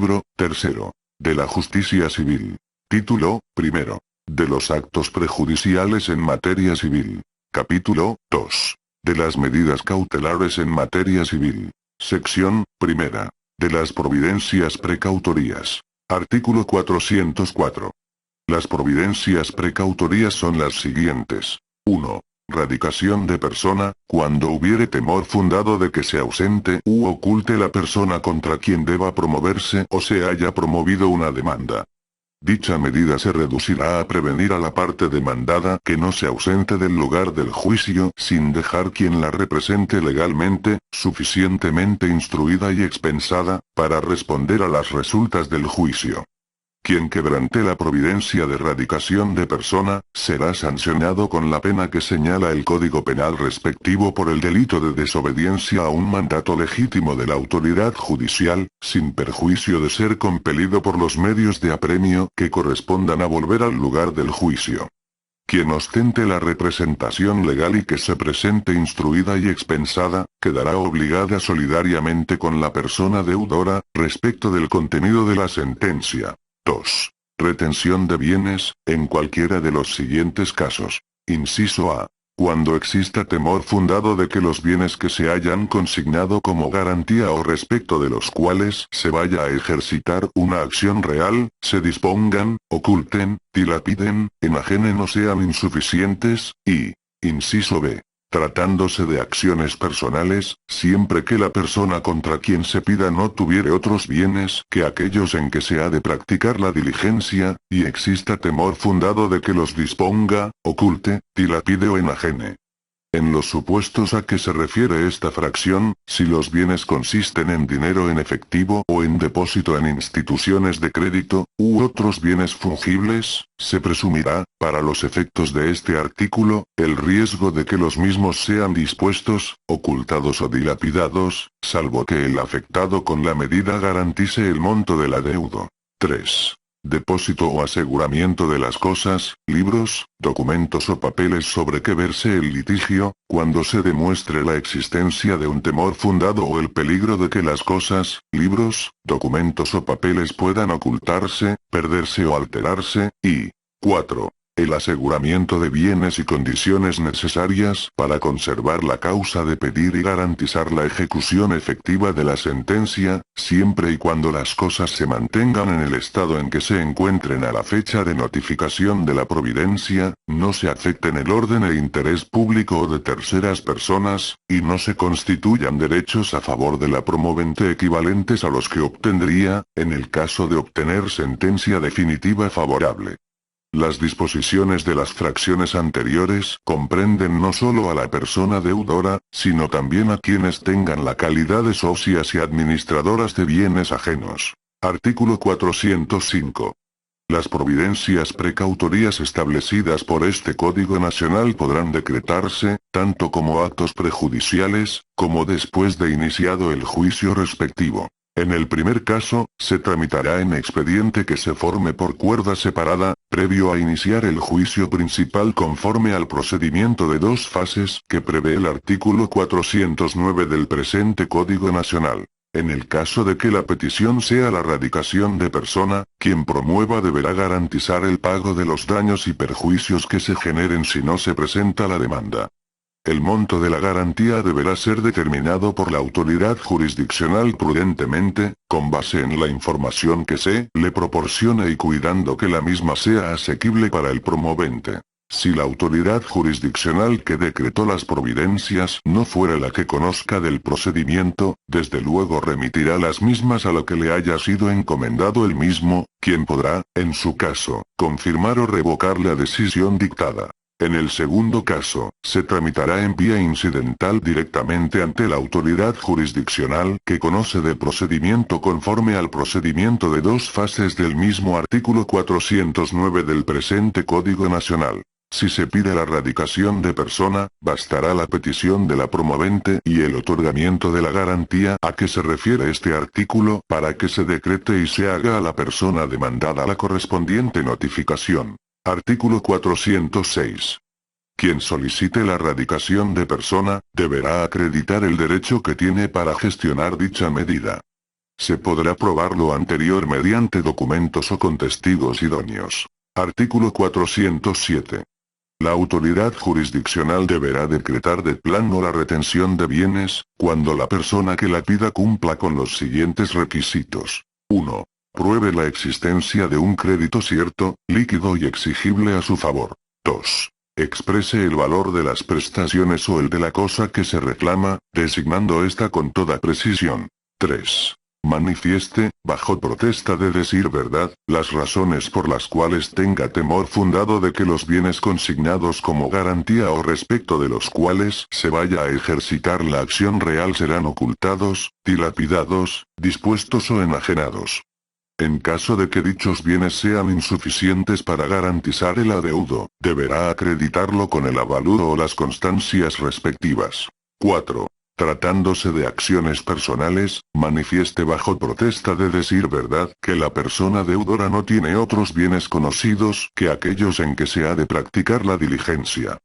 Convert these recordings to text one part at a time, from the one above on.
Libro tercero. De la Justicia Civil. Título primero. De los actos prejudiciales en materia civil. Capítulo 2. De las medidas cautelares en materia civil. Sección primera. De las providencias precautorias. Artículo 404. Las providencias precautorias son las siguientes. 1. Radicación de persona, cuando hubiere temor fundado de que se ausente u oculte la persona contra quien deba promoverse o se haya promovido una demanda. Dicha medida se reducirá a prevenir a la parte demandada que no se ausente del lugar del juicio sin dejar quien la represente legalmente, suficientemente instruida y expensada, para responder a las resultas del juicio. Quien quebrante la providencia de radicación de persona, será sancionado con la pena que señala el Código Penal respectivo por el delito de desobediencia a un mandato legítimo de la autoridad judicial, sin perjuicio de ser compelido por los medios de apremio que correspondan a volver al lugar del juicio. Quien ostente la representación legal y que se presente instruida y expensada, quedará obligada solidariamente con la persona deudora, respecto del contenido de la sentencia. 2. Retención de bienes, en cualquiera de los siguientes casos. Inciso A. Cuando exista temor fundado de que los bienes que se hayan consignado como garantía o respecto de los cuales se vaya a ejercitar una acción real, se dispongan, oculten, dilapiden, enajenen o sean insuficientes, y, inciso B. Tratándose de acciones personales, siempre que la persona contra quien se pida no tuviere otros bienes que aquellos en que se ha de practicar la diligencia, y exista temor fundado de que los disponga, oculte, dilapide o enajene. En los supuestos a que se refiere esta fracción, si los bienes consisten en dinero en efectivo o en depósito en instituciones de crédito, u otros bienes fungibles, se presumirá, para los efectos de este artículo, el riesgo de que los mismos sean dispuestos, ocultados o dilapidados, salvo que el afectado con la medida garantice el monto del adeudo. 3. Depósito o aseguramiento de las cosas, libros, documentos o papeles sobre que verse el litigio, cuando se demuestre la existencia de un temor fundado o el peligro de que las cosas, libros, documentos o papeles puedan ocultarse, perderse o alterarse, y 4. El aseguramiento de bienes y condiciones necesarias para conservar la causa de pedir y garantizar la ejecución efectiva de la sentencia, siempre y cuando las cosas se mantengan en el estado en que se encuentren a la fecha de notificación de la providencia, no se afecten el orden e interés público o de terceras personas, y no se constituyan derechos a favor de la promovente equivalentes a los que obtendría, en el caso de obtener sentencia definitiva favorable. Las disposiciones de las fracciones anteriores comprenden no solo a la persona deudora, sino también a quienes tengan la calidad de socias y administradoras de bienes ajenos. Artículo 405. Las providencias precautorias establecidas por este Código Nacional podrán decretarse, tanto como actos prejudiciales, como después de iniciado el juicio respectivo. En el primer caso, se tramitará en expediente que se forme por cuerda separada, previo a iniciar el juicio principal conforme al procedimiento de dos fases que prevé el artículo 409 del presente Código Nacional. En el caso de que la petición sea la radicación de persona, quien promueva deberá garantizar el pago de los daños y perjuicios que se generen si no se presenta la demanda. El monto de la garantía deberá ser determinado por la autoridad jurisdiccional prudentemente, con base en la información que se le proporcione y cuidando que la misma sea asequible para el promovente. Si la autoridad jurisdiccional que decretó las providencias no fuera la que conozca del procedimiento, desde luego remitirá las mismas a lo que le haya sido encomendado el mismo, quien podrá, en su caso, confirmar o revocar la decisión dictada. En el segundo caso, se tramitará en vía incidental directamente ante la autoridad jurisdiccional que conoce del procedimiento conforme al procedimiento de dos fases del mismo artículo 409 del presente Código Nacional. Si se pide la radicación de persona, bastará la petición de la promovente y el otorgamiento de la garantía a que se refiere este artículo para que se decrete y se haga a la persona demandada la correspondiente notificación. Artículo 406. Quien solicite la radicación de persona, deberá acreditar el derecho que tiene para gestionar dicha medida. se podrá probar lo anterior mediante documentos o con testigos idóneos. Artículo 407. La autoridad jurisdiccional deberá decretar de plano la retención de bienes, cuando la persona que la pida cumpla con los siguientes requisitos. 1. Pruebe la existencia de un crédito cierto, líquido y exigible a su favor. 2. Exprese el valor de las prestaciones o el de la cosa que se reclama, designando esta con toda precisión. 3. Manifieste, bajo protesta de decir verdad, las razones por las cuales tenga temor fundado de que los bienes consignados como garantía o respecto de los cuales se vaya a ejercitar la acción real serán ocultados, dilapidados, dispuestos o enajenados. En caso de que dichos bienes sean insuficientes para garantizar el adeudo, deberá acreditarlo con el avalúo o las constancias respectivas. 4. Tratándose de acciones personales, manifieste bajo protesta de decir verdad que la persona deudora no tiene otros bienes conocidos que aquellos en que se ha de practicar la diligencia.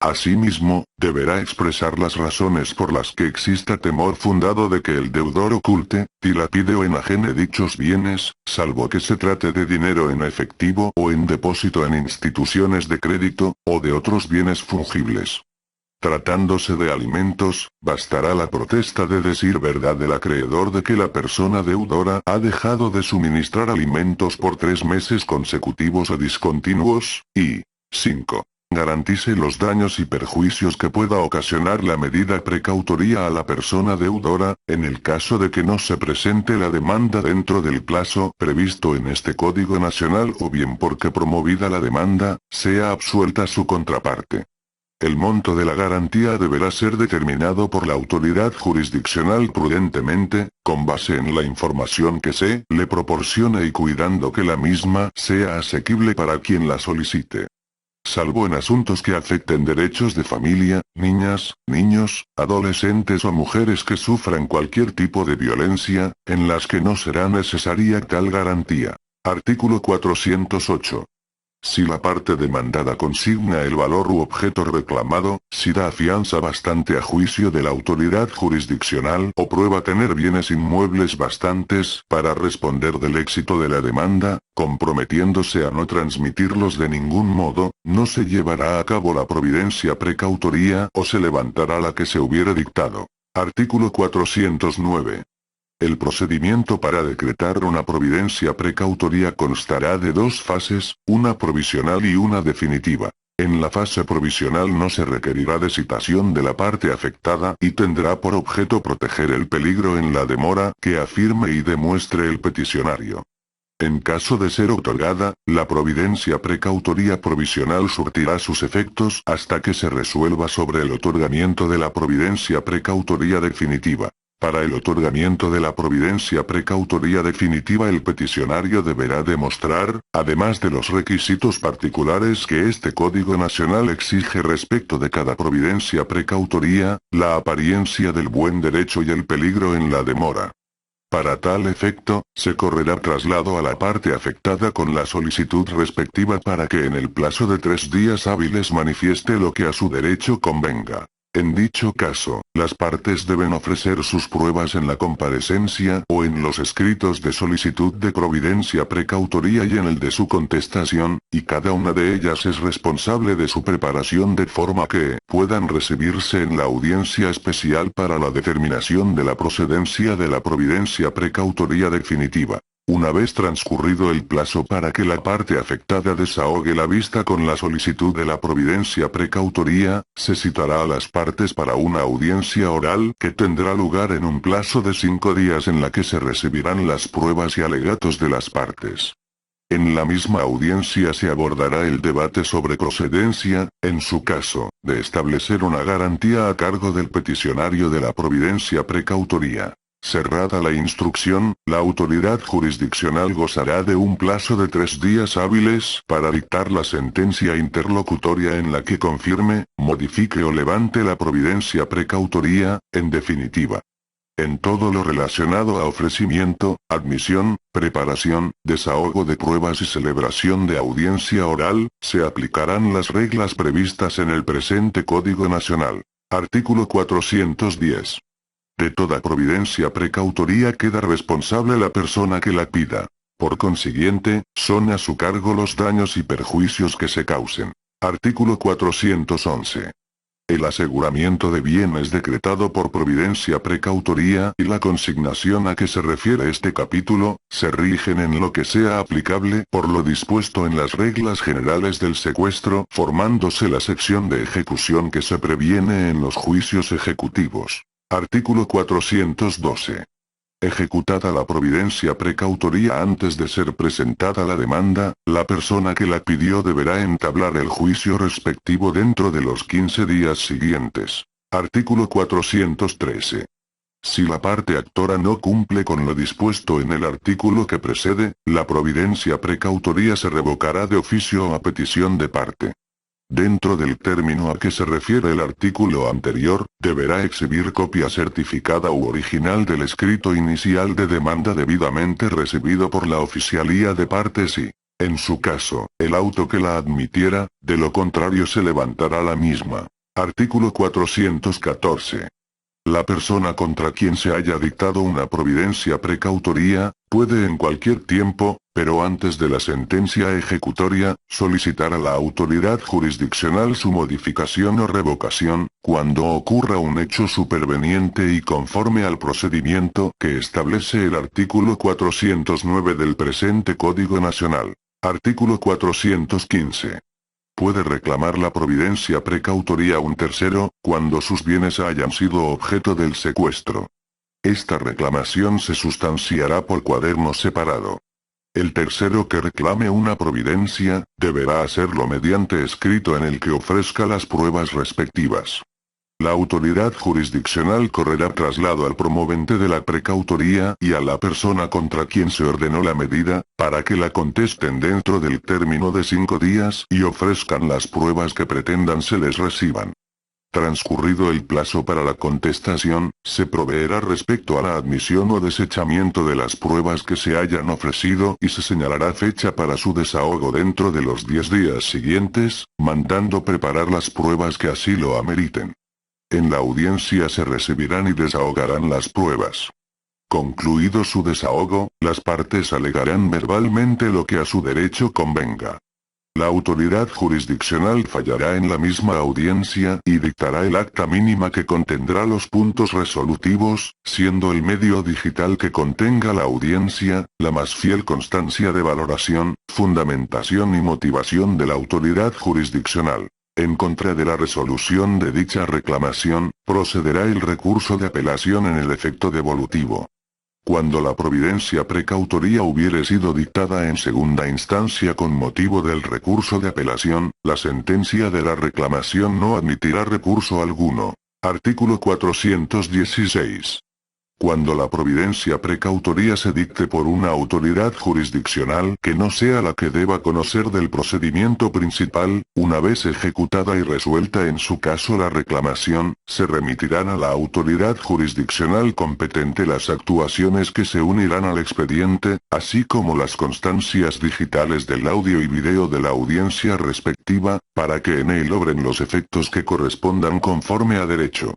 Asimismo, deberá expresar las razones por las que exista temor fundado de que el deudor oculte, dilapide o enajene dichos bienes, salvo que se trate de dinero en efectivo o en depósito en instituciones de crédito, o de otros bienes fungibles. Tratándose de alimentos, bastará la protesta de decir verdad del acreedor de que la persona deudora ha dejado de suministrar alimentos por 3 meses consecutivos o discontinuos, y 5. Garantice los daños y perjuicios que pueda ocasionar la medida precautoria a la persona deudora, en el caso de que no se presente la demanda dentro del plazo previsto en este Código Nacional o bien porque promovida la demanda, sea absuelta su contraparte. El monto de la garantía deberá ser determinado por la autoridad jurisdiccional prudentemente, con base en la información que se le proporcione y cuidando que la misma sea asequible para quien la solicite. Salvo en asuntos que afecten derechos de familia, niñas, niños, adolescentes o mujeres que sufran cualquier tipo de violencia, en las que no será necesaria tal garantía. Artículo 408. Si la parte demandada consigna el valor u objeto reclamado, si da fianza bastante a juicio de la autoridad jurisdiccional o prueba tener bienes inmuebles bastantes para responder del éxito de la demanda, comprometiéndose a no transmitirlos de ningún modo, no se llevará a cabo la providencia precautoria o se levantará la que se hubiera dictado. Artículo 409. El procedimiento para decretar una providencia precautoria constará de 2 fases, una provisional y una definitiva. En la fase provisional no se requerirá de citación de la parte afectada y tendrá por objeto proteger el peligro en la demora que afirme y demuestre el peticionario. En caso de ser otorgada, la providencia precautoria provisional surtirá sus efectos hasta que se resuelva sobre el otorgamiento de la providencia precautoria definitiva. Para el otorgamiento de la providencia precautoria definitiva el peticionario deberá demostrar, además de los requisitos particulares que este Código Nacional exige respecto de cada providencia precautoria, la apariencia del buen derecho y el peligro en la demora. Para tal efecto, se correrá traslado a la parte afectada con la solicitud respectiva para que en el plazo de 3 días hábiles manifieste lo que a su derecho convenga. En dicho caso, las partes deben ofrecer sus pruebas en la comparecencia o en los escritos de solicitud de providencia precautoria y en el de su contestación, y cada una de ellas es responsable de su preparación de forma que puedan recibirse en la audiencia especial para la determinación de la procedencia de la providencia precautoria definitiva. Una vez transcurrido el plazo para que la parte afectada desahogue la vista con la solicitud de la providencia precautoria, se citará a las partes para una audiencia oral que tendrá lugar en un plazo de 5 días en la que se recibirán las pruebas y alegatos de las partes. En la misma audiencia se abordará el debate sobre procedencia, en su caso, de establecer una garantía a cargo del peticionario de la providencia precautoria. Cerrada la instrucción, la autoridad jurisdiccional gozará de un plazo de 3 días hábiles para dictar la sentencia interlocutoria en la que confirme, modifique o levante la providencia precautoria, en definitiva. En todo lo relacionado a ofrecimiento, admisión, preparación, desahogo de pruebas y celebración de audiencia oral, se aplicarán las reglas previstas en el presente Código Nacional. Artículo 410. De toda providencia precautoria queda responsable la persona que la pida. Por consiguiente, son a su cargo los daños y perjuicios que se causen. Artículo 411. El aseguramiento de bienes decretado por providencia precautoria y la consignación a que se refiere este capítulo, se rigen en lo que sea aplicable por lo dispuesto en las reglas generales del secuestro, formándose la sección de ejecución que se previene en los juicios ejecutivos. Artículo 412. Ejecutada la providencia precautoria antes de ser presentada la demanda, la persona que la pidió deberá entablar el juicio respectivo dentro de los 15 días siguientes. Artículo 413. Si la parte actora no cumple con lo dispuesto en el artículo que precede, la providencia precautoria se revocará de oficio a petición de parte. Dentro del término a que se refiere el artículo anterior, deberá exhibir copia certificada u original del escrito inicial de demanda debidamente recibido por la oficialía de partes y, en su caso, el auto que la admitiera, de lo contrario se levantará la misma. Artículo 414. La persona contra quien se haya dictado una providencia precautoria, puede en cualquier tiempo, pero antes de la sentencia ejecutoria, solicitar a la autoridad jurisdiccional su modificación o revocación, cuando ocurra un hecho superveniente y conforme al procedimiento que establece el artículo 409 del presente Código Nacional. Artículo 415. Puede reclamar la providencia precautoria un tercero, cuando sus bienes hayan sido objeto del secuestro. Esta reclamación se sustanciará por cuaderno separado. El tercero que reclame una providencia, deberá hacerlo mediante escrito en el que ofrezca las pruebas respectivas. La autoridad jurisdiccional correrá traslado al promovente de la precautoria y a la persona contra quien se ordenó la medida, para que la contesten dentro del término de 5 días y ofrezcan las pruebas que pretendan se les reciban. Transcurrido el plazo para la contestación, se proveerá respecto a la admisión o desechamiento de las pruebas que se hayan ofrecido y se señalará fecha para su desahogo dentro de los 10 días siguientes, mandando preparar las pruebas que así lo ameriten. En la audiencia se recibirán y desahogarán las pruebas. Concluido su desahogo, las partes alegarán verbalmente lo que a su derecho convenga. La autoridad jurisdiccional fallará en la misma audiencia y dictará el acta mínima que contendrá los puntos resolutivos, siendo el medio digital que contenga la audiencia, la más fiel constancia de valoración, fundamentación y motivación de la autoridad jurisdiccional. En contra de la resolución de dicha reclamación, procederá el recurso de apelación en el efecto devolutivo. Cuando la providencia precautoria hubiere sido dictada en segunda instancia con motivo del recurso de apelación, la sentencia de la reclamación no admitirá recurso alguno. Artículo 416. Cuando la providencia precautoria se dicte por una autoridad jurisdiccional que no sea la que deba conocer del procedimiento principal, una vez ejecutada y resuelta en su caso la reclamación, se remitirán a la autoridad jurisdiccional competente las actuaciones que se unirán al expediente, así como las constancias digitales del audio y video de la audiencia respectiva, para que en él obren los efectos que correspondan conforme a derecho.